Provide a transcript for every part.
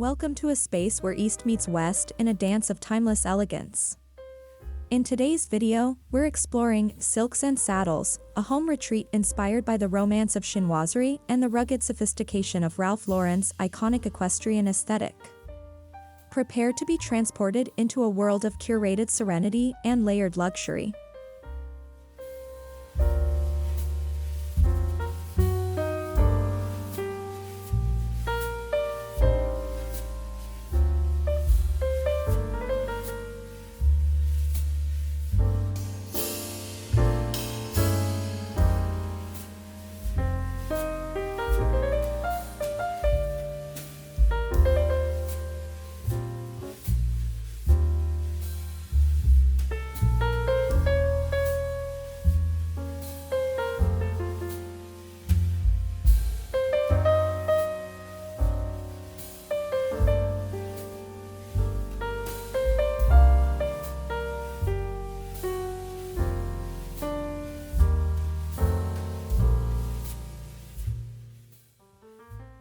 Welcome to a space where East meets West in a dance of timeless elegance. In today's video, we're exploring Silks and Saddles, a home retreat inspired by the romance of chinoiserie and the rugged sophistication of Ralph Lauren's iconic equestrian aesthetic. Prepare to be transported into a world of curated serenity and layered luxury.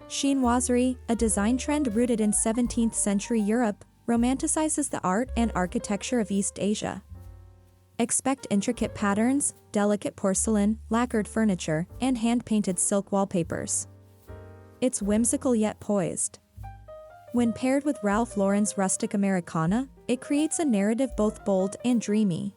Chinoiserie, a design trend rooted in 17th century Europe, romanticizes the art and architecture of East Asia. Expect intricate patterns, delicate porcelain, lacquered furniture, and hand-painted silk wallpapers. It's whimsical yet poised. When paired with Ralph Lauren's rustic Americana, it creates a narrative both bold and dreamy.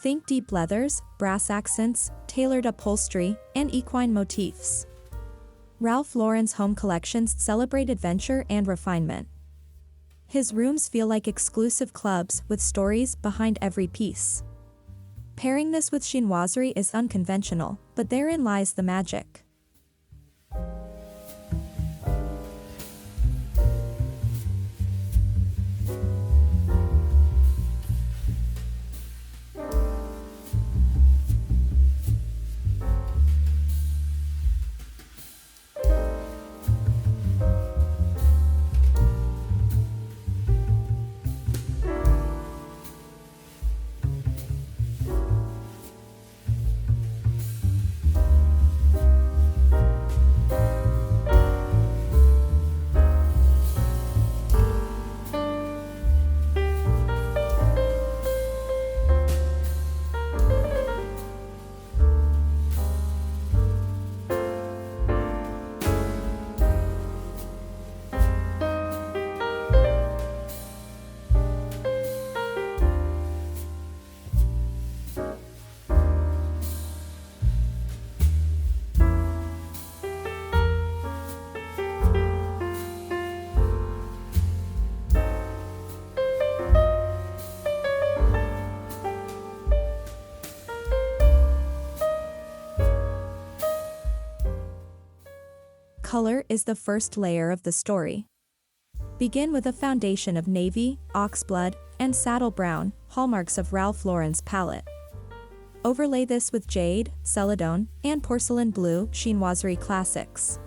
Think deep leathers, brass accents, tailored upholstery, and equine motifs. Ralph Lauren's home collections celebrate adventure and refinement. His rooms feel like exclusive clubs with stories behind every piece. Pairing this with chinoiserie is unconventional, but therein lies the magic. Color is the first layer of the story. Begin with a foundation of navy, oxblood, and saddle brown, hallmarks of Ralph Lauren's palette. Overlay this with jade, celadon, and porcelain blue, chinoiserie classics.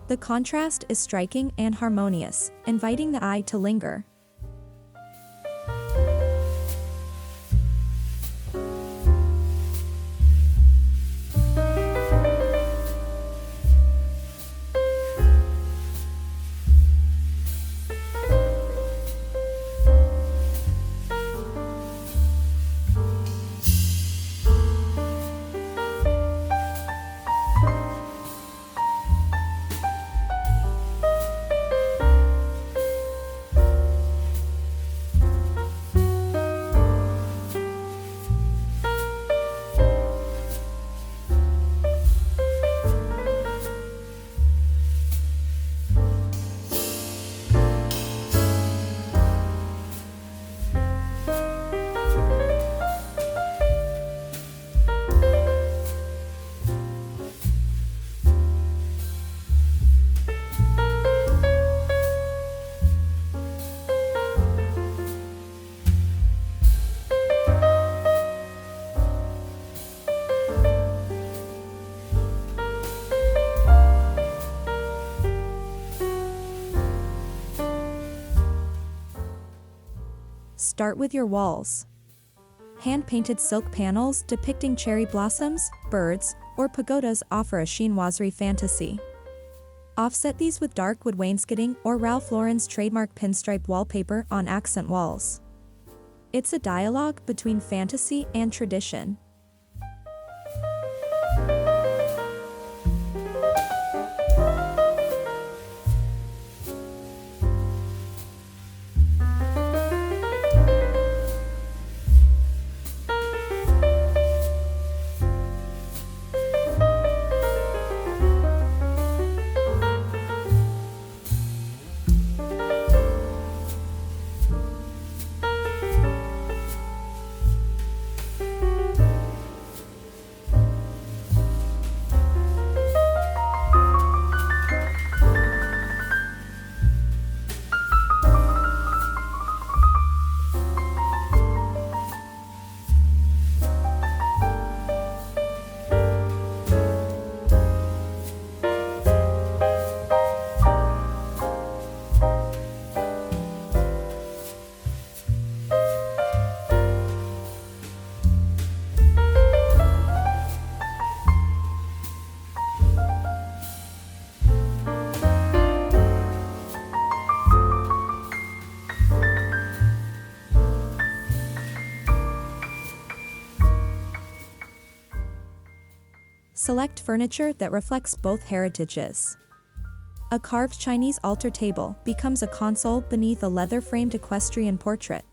The contrast is striking and harmonious, inviting the eye to linger. Start with your walls. Hand-painted silk panels depicting cherry blossoms, birds, or pagodas offer a chinoiserie fantasy. Offset these with dark wood wainscoting or Ralph Lauren's trademark pinstripe wallpaper on accent walls. It's a dialogue between fantasy and tradition. Select furniture that reflects both heritages. A carved Chinese altar table becomes a console beneath a leather-framed equestrian portrait.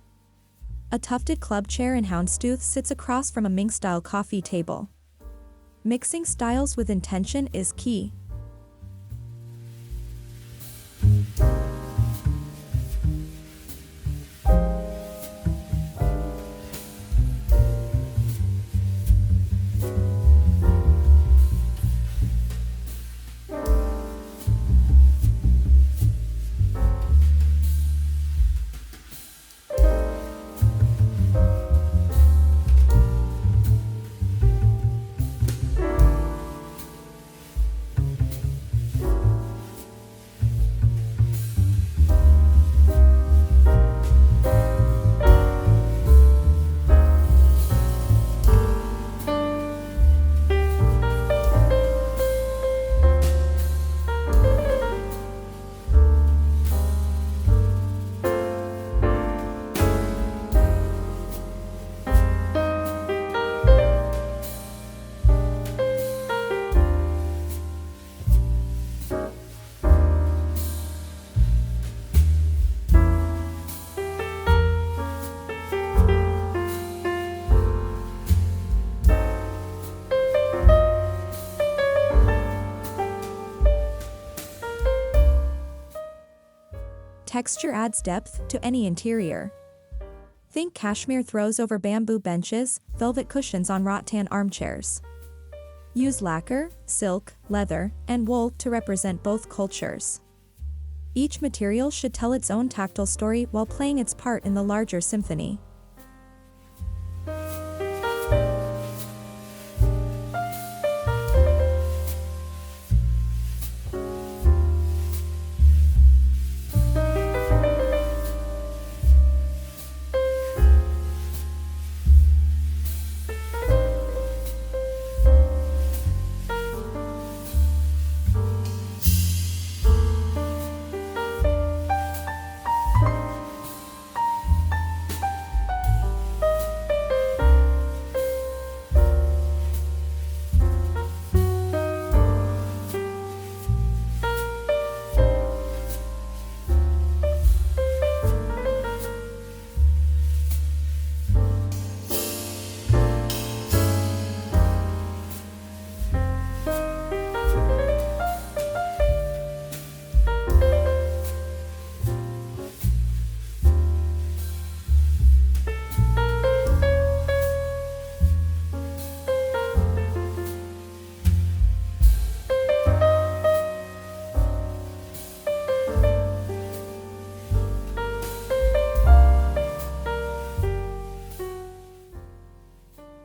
A tufted club chair in houndstooth sits across from a Ming-style coffee table. Mixing styles with intention is key. Texture adds depth to any interior. Think cashmere throws over bamboo benches, velvet cushions on rattan armchairs. Use lacquer, silk, leather, and wool to represent both cultures. Each material should tell its own tactile story while playing its part in the larger symphony.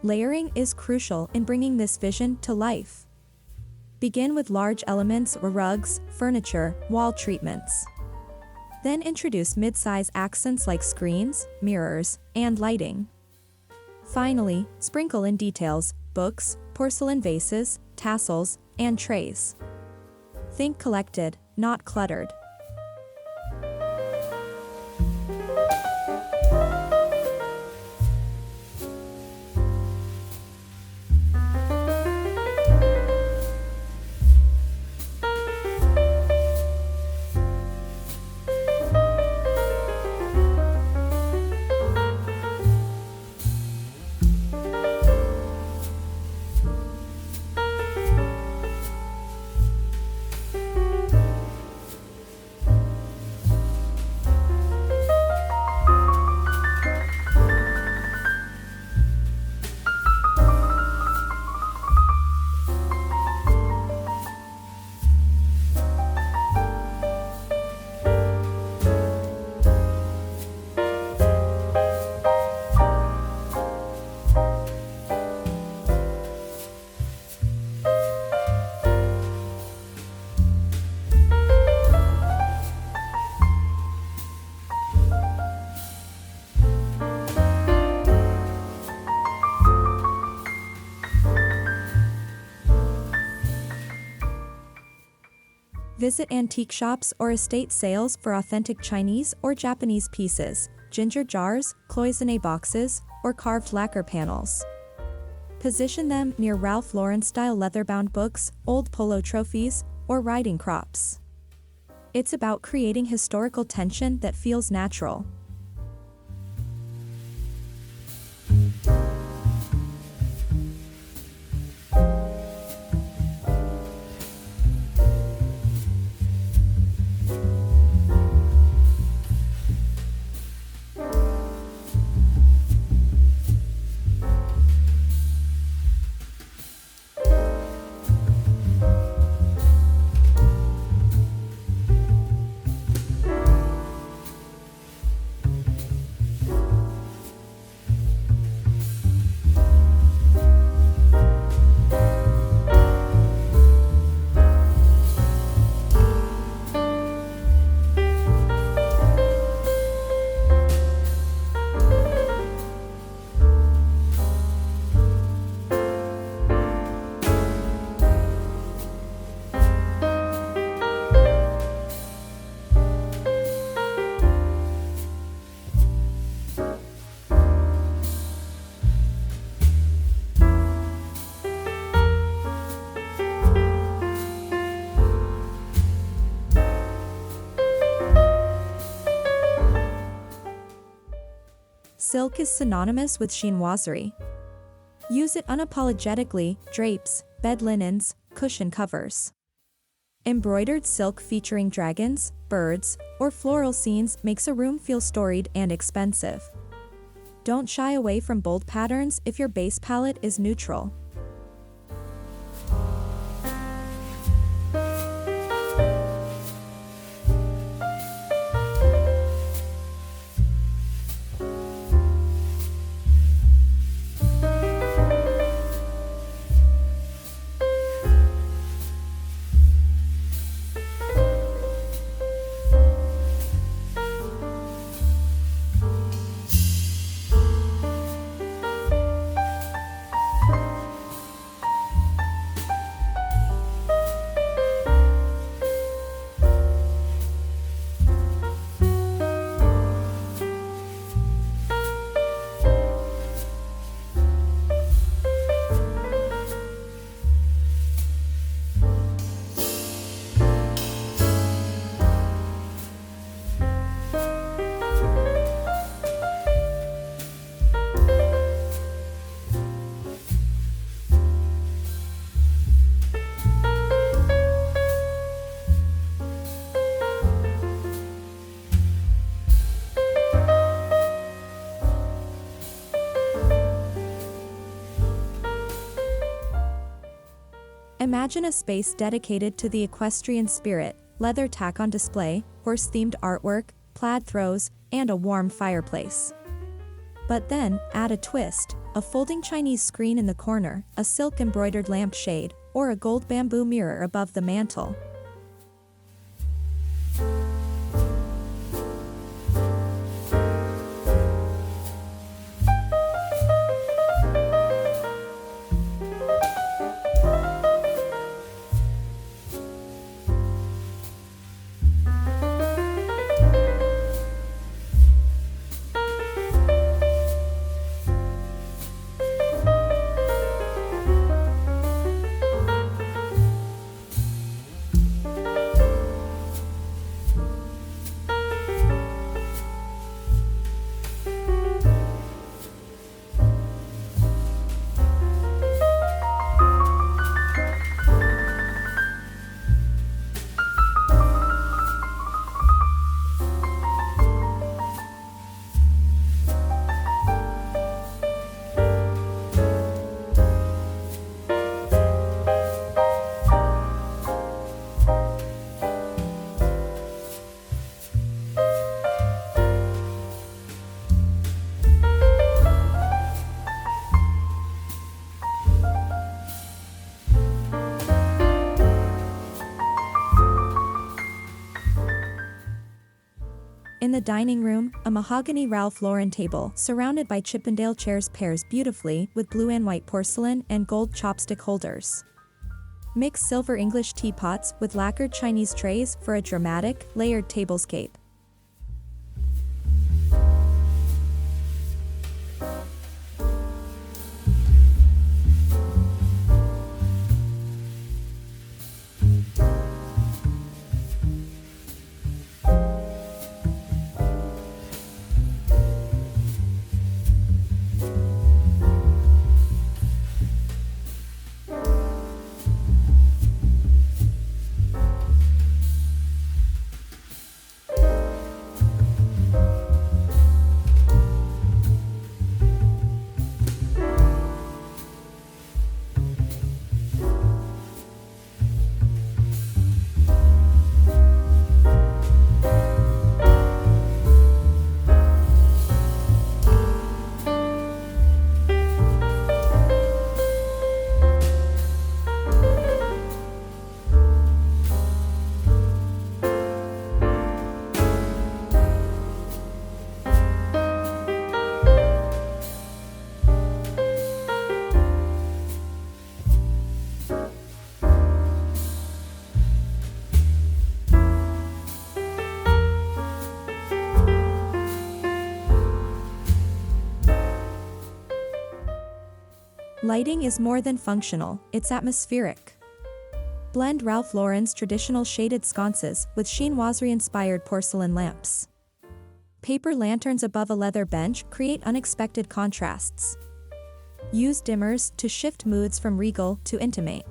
Layering is crucial in bringing this vision to life. Begin with large elements or rugs, furniture, wall treatments. Then introduce mid-size accents like screens, mirrors, and lighting. Finally, sprinkle in details, books, porcelain vases, tassels, and trays. Think collected, not cluttered. Visit antique shops or estate sales for authentic Chinese or Japanese pieces, ginger jars, cloisonné boxes, or carved lacquer panels. Position them near Ralph Lauren-style leather-bound books, old polo trophies, or riding crops. It's about creating historical tension that feels natural. Silk is synonymous with chinoiserie. Use it unapologetically: drapes, bed linens, cushion covers. Embroidered silk featuring dragons, birds, or floral scenes makes a room feel storied and expensive. Don't shy away from bold patterns if your base palette is neutral. Imagine a space dedicated to the equestrian spirit: leather tack on display, horse-themed artwork, plaid throws, and a warm fireplace. But then, add a twist: a folding Chinese screen in the corner, a silk embroidered lampshade, or a gold bamboo mirror above the mantel. In the dining room, a mahogany Ralph Lauren table surrounded by Chippendale chairs pairs beautifully with blue and white porcelain and gold chopstick holders. Mix silver English teapots with lacquered Chinese trays for a dramatic, layered tablescape. Lighting is more than functional, it's atmospheric. Blend Ralph Lauren's traditional shaded sconces with Chinoiserie-inspired porcelain lamps. Paper lanterns above a leather bench create unexpected contrasts. Use dimmers to shift moods from regal to intimate.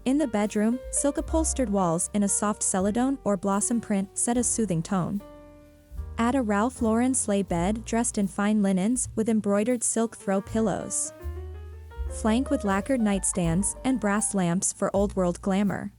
In the bedroom, silk-upholstered walls in a soft celadon or blossom print set a soothing tone. Add a Ralph Lauren sleigh bed dressed in fine linens with embroidered silk throw pillows. Flank with lacquered nightstands and brass lamps for old-world glamour.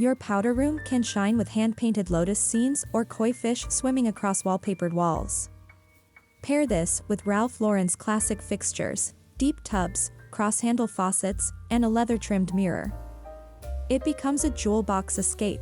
Your powder room can shine with hand-painted lotus scenes or koi fish swimming across wallpapered walls. Pair this with Ralph Lauren's classic fixtures, deep tubs, cross-handle faucets, and a leather-trimmed mirror. It becomes a jewel box escape.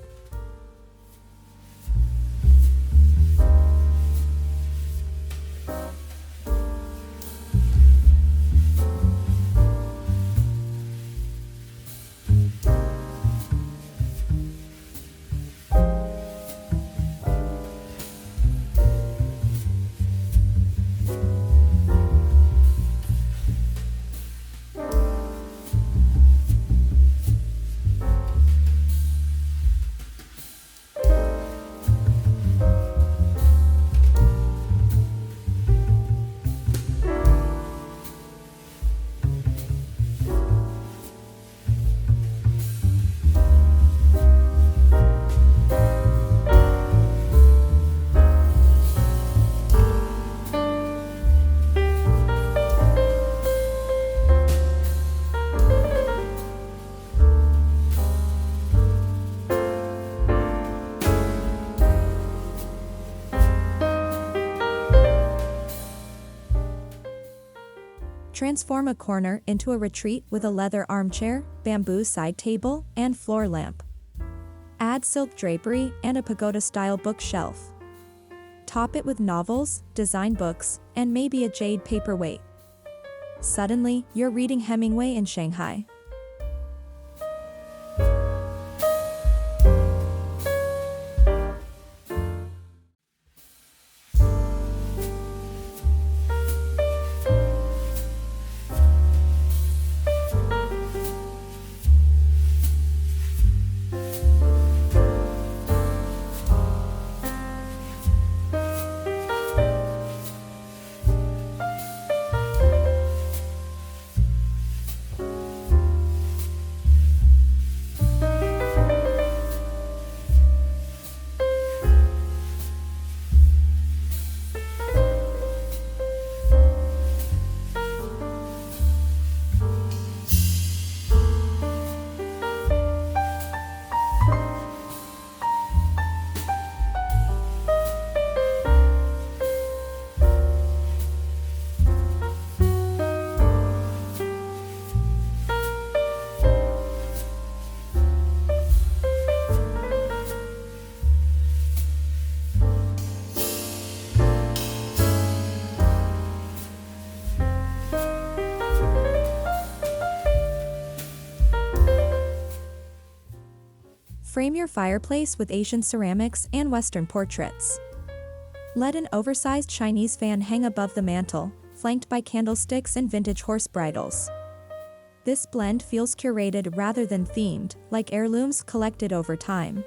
Transform a corner into a retreat with a leather armchair, bamboo side table, and floor lamp. Add silk drapery and a pagoda-style bookshelf. Top it with novels, design books, and maybe a jade paperweight. Suddenly, you're reading Hemingway in Shanghai. Frame your fireplace with Asian ceramics and Western portraits. Let an oversized Chinese fan hang above the mantel, flanked by candlesticks and vintage horse bridles. This blend feels curated rather than themed, like heirlooms collected over time.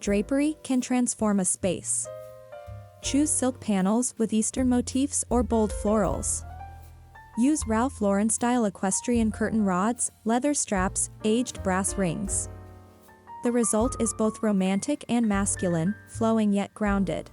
Drapery can transform a space. Choose silk panels with Eastern motifs or bold florals. Use Ralph Lauren-style equestrian curtain rods, leather straps, aged brass rings. The result is both romantic and masculine, flowing yet grounded.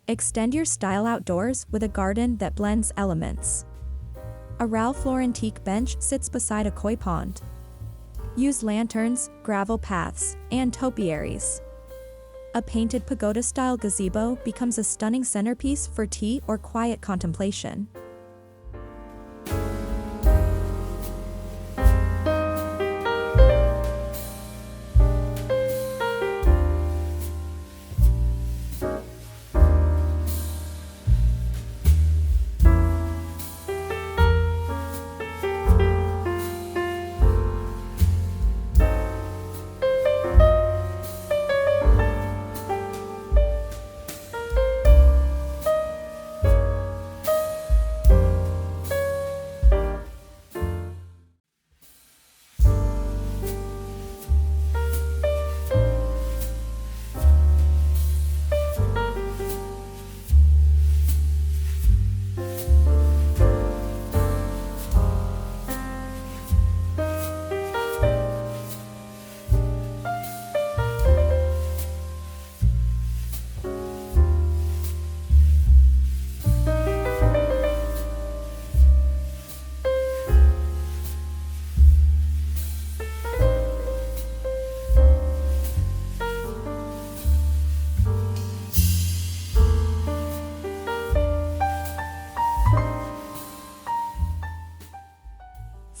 Extend your style outdoors with a garden that blends elements. A Ralph Lauren teak bench sits beside a koi pond. Use lanterns, gravel paths, and topiaries. A painted pagoda-style gazebo becomes a stunning centerpiece for tea or quiet contemplation.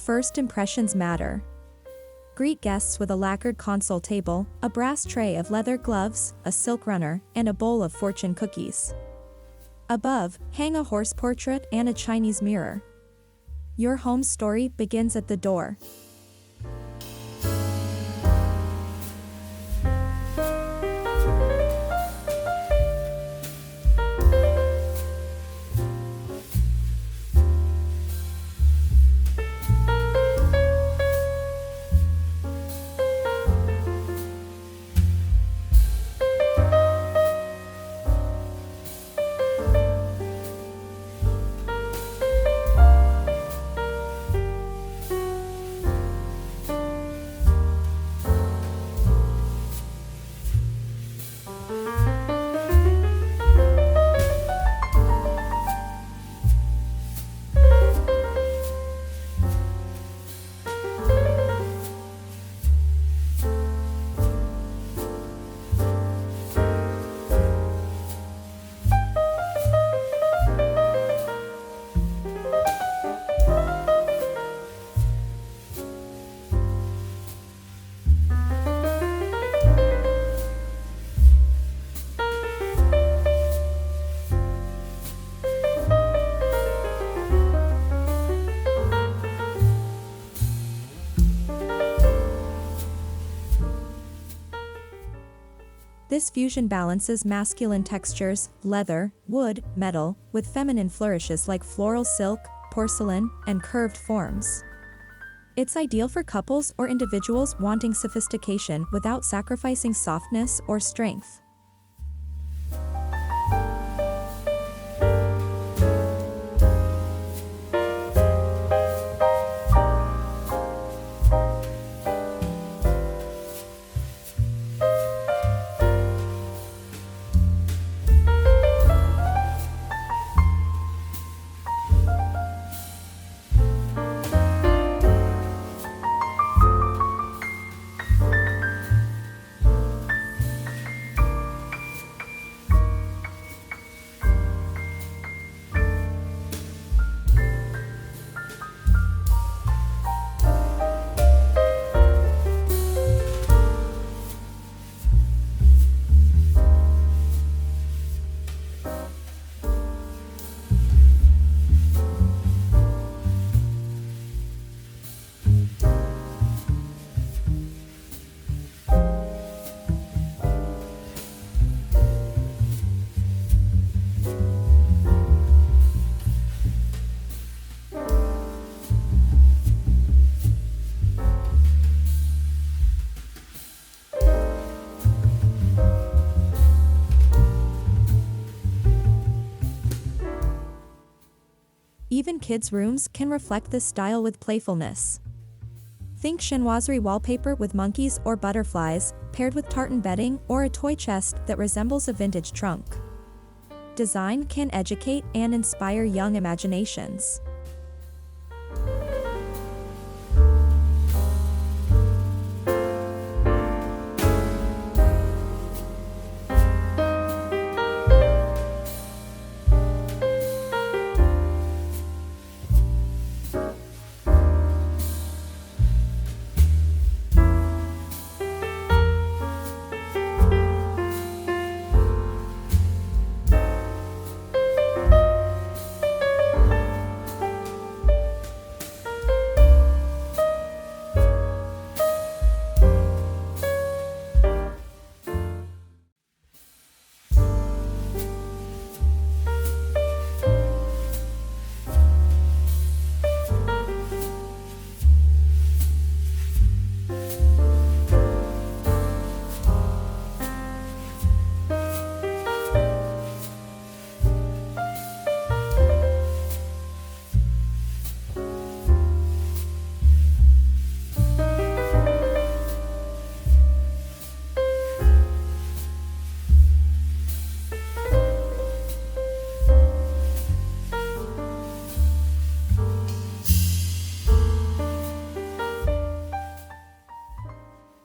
First impressions matter. Greet guests with a lacquered console table, a brass tray of leather gloves, a silk runner, and a bowl of fortune cookies. Above, hang a horse portrait and a Chinese mirror. Your home story begins at the door. This fusion balances masculine textures, leather, wood, metal, with feminine flourishes like floral silk, porcelain, and curved forms. It's ideal for couples or individuals wanting sophistication without sacrificing softness or strength. Even kids' rooms can reflect this style with playfulness. Think chinoiserie wallpaper with monkeys or butterflies, paired with tartan bedding or a toy chest that resembles a vintage trunk. design can educate and inspire young imaginations.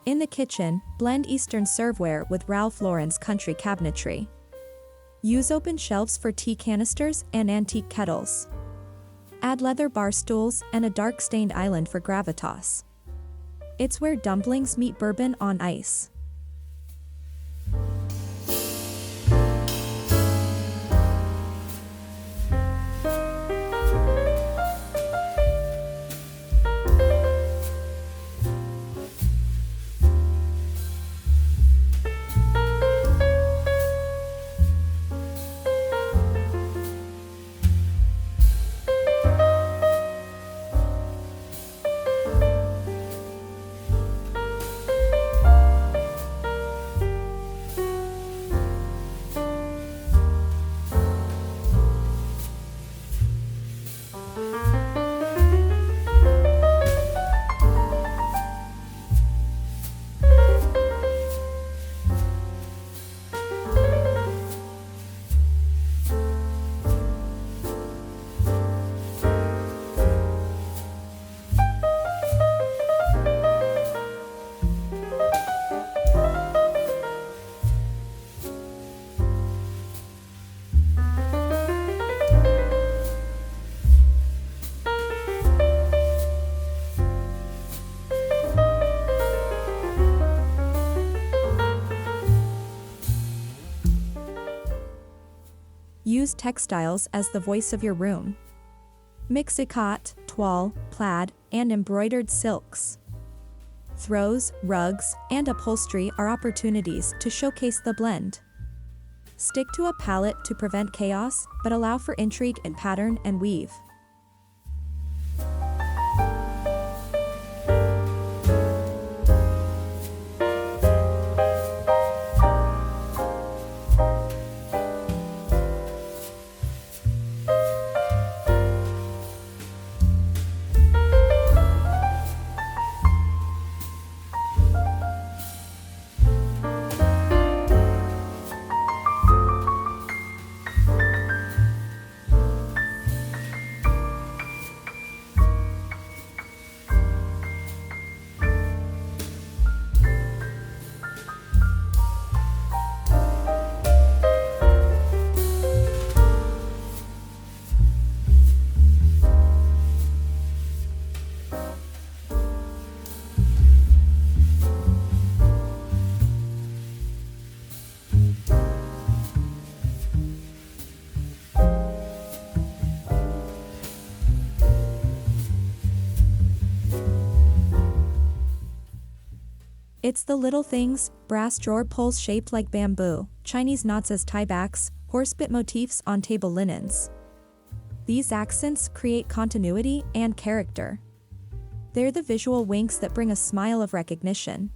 In the kitchen, blend Eastern serveware with Ralph Lauren's country cabinetry. Use open shelves for tea canisters and antique kettles. Add leather bar stools and a dark stained island for gravitas. It's where dumplings meet bourbon on ice. Use textiles as the voice of your room. Mix ikat, toile, plaid, and embroidered silks. Throws, rugs, and upholstery are opportunities to showcase the blend. Stick to a palette to prevent chaos, but allow for intrigue in pattern and weave. It's the little things: brass drawer pulls shaped like bamboo, Chinese knots as tiebacks, horsebit motifs on table linens. These accents create continuity and character. They're the visual winks that bring a smile of recognition.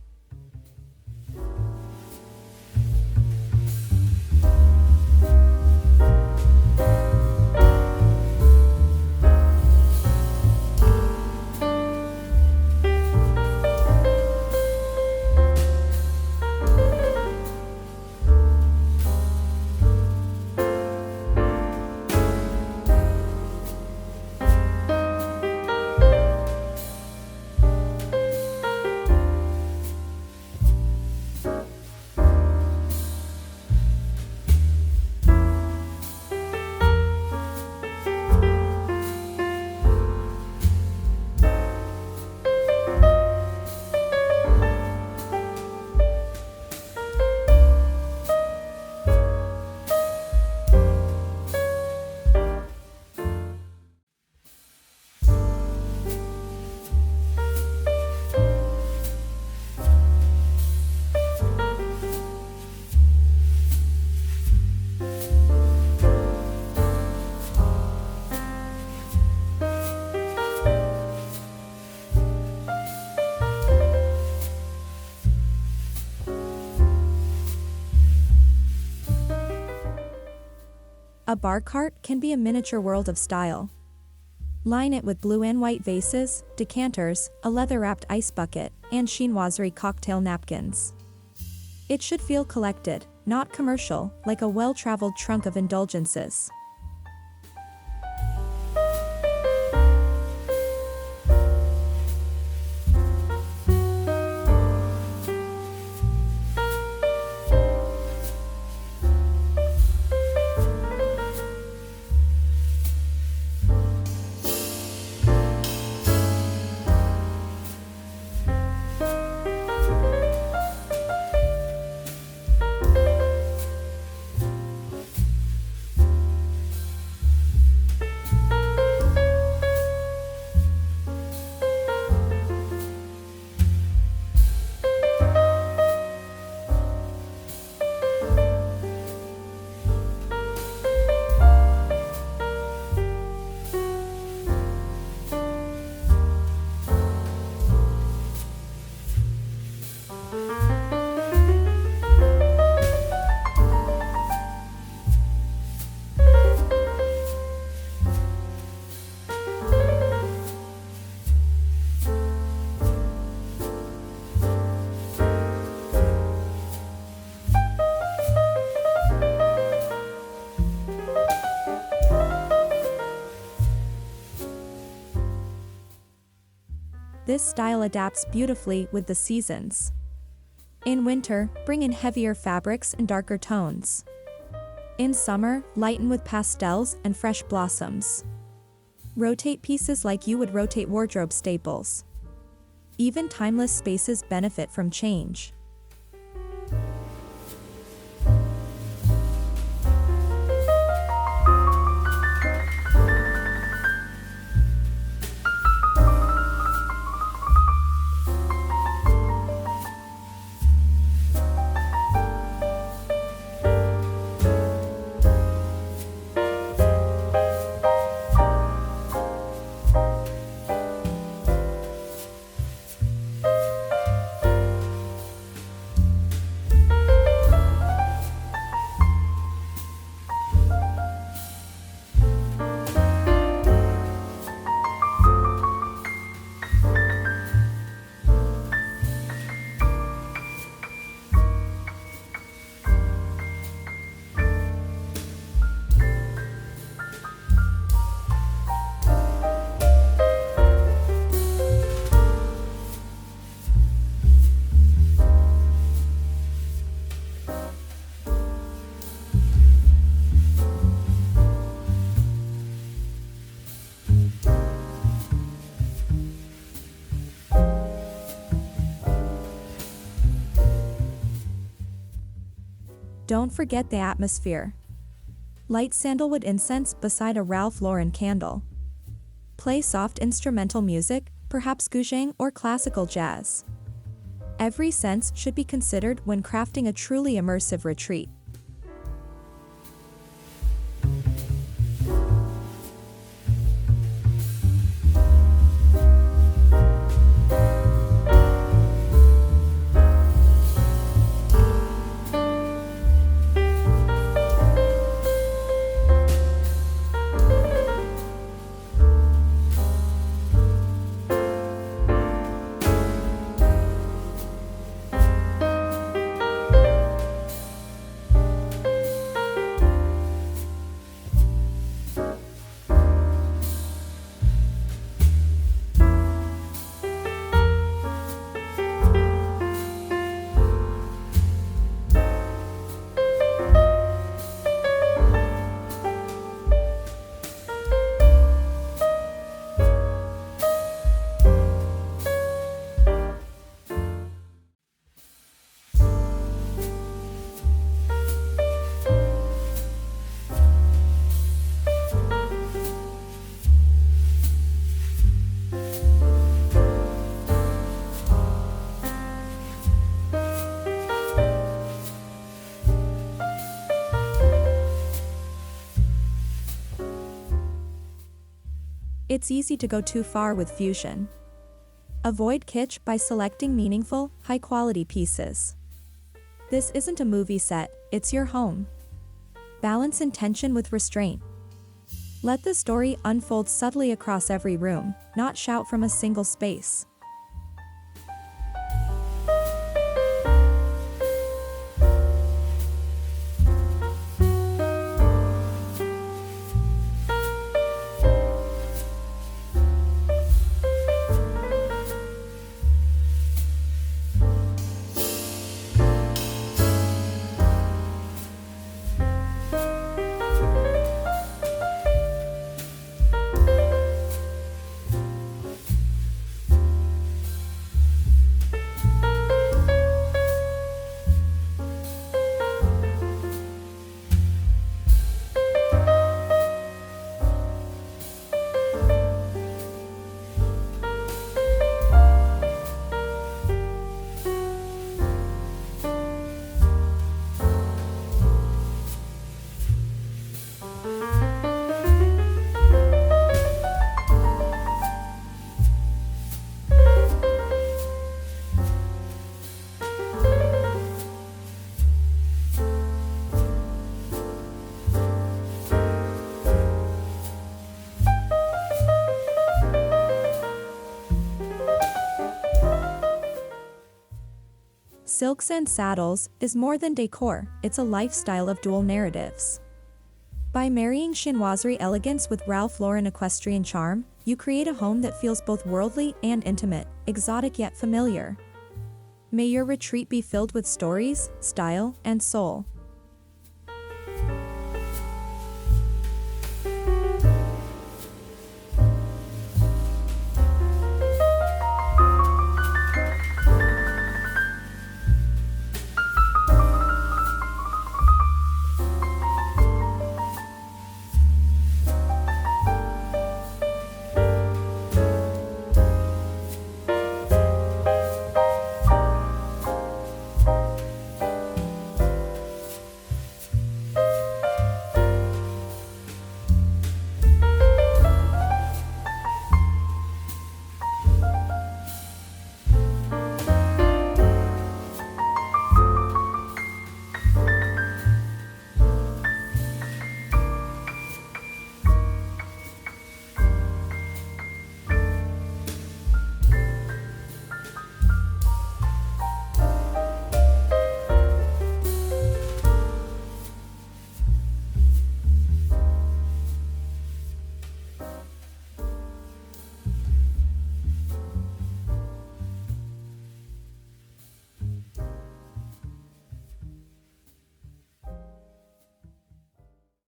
A bar cart can be a miniature world of style. Line it with blue and white vases, decanters, a leather-wrapped ice bucket, and chinoiserie cocktail napkins. It should feel collected, not commercial, like a well-traveled trunk of indulgences. This style adapts beautifully with the seasons. In winter, bring in heavier fabrics and darker tones. In summer, lighten with pastels and fresh blossoms. Rotate pieces like you would rotate wardrobe staples. Even timeless spaces benefit from change. Don't forget the atmosphere. Light sandalwood incense beside a Ralph Lauren candle. Play soft instrumental music, perhaps guzheng or classical jazz. Every sense should be considered when crafting a truly immersive retreat. It's easy to go too far with fusion. Avoid kitsch by selecting meaningful, high-quality pieces. This isn't a movie set, it's your home. Balance intention with restraint. Let the story unfold subtly across every room, not shout from a single space. Silks and Saddles is more than decor, it's a lifestyle of dual narratives. By marrying chinoiserie elegance with Ralph Lauren equestrian charm, you create a home that feels both worldly and intimate, exotic yet familiar. May your retreat be filled with stories, style, and soul.